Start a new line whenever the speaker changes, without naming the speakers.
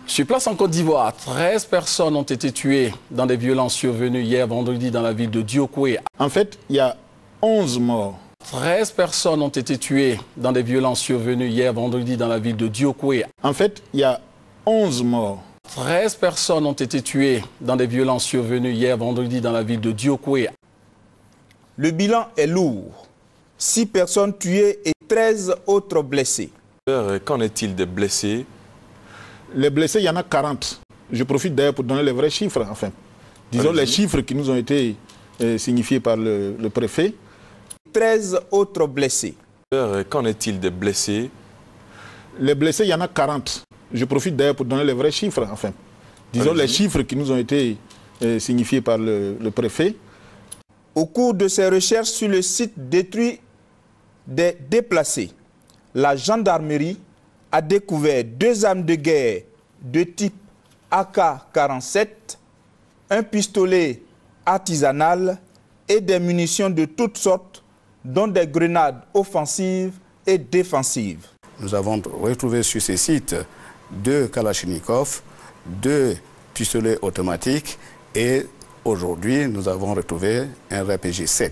Sur place en Côte d'Ivoire, 13 personnes ont été tuées dans des violences survenues hier vendredi dans la ville de Diokoué.
En fait, il y a 11 morts.
13 personnes ont été tuées dans des violences survenues hier vendredi dans la ville de Diokoué.
En fait, il y a 11 morts.
13 personnes ont été tuées dans des violences survenues hier vendredi dans la ville de Diokoué.
Le bilan est lourd. 6 personnes tuées et 13 autres blessées.
Qu'en est-il des blessés?
Les blessés, il y en a 40. Je profite d'ailleurs pour donner les vrais chiffres, enfin. Disons les chiffres qui nous ont été signifiés par le préfet.
13 autres blessés.
Qu'en est-il des blessés?
Les blessés, il y en a 40. Je profite d'ailleurs pour donner les vrais chiffres, enfin. Disons les chiffres qui nous ont été signifiés par le préfet.
Au cours de ses recherches sur le site détruit des déplacés, la gendarmerie a découvert 2 armes de guerre de type AK-47, un pistolet artisanal et des munitions de toutes sortes, dont des grenades offensives et défensives.
Nous avons retrouvé sur ces sites 2 Kalachnikov, 2 pistolets automatiques et aujourd'hui nous avons retrouvé un RPG-7.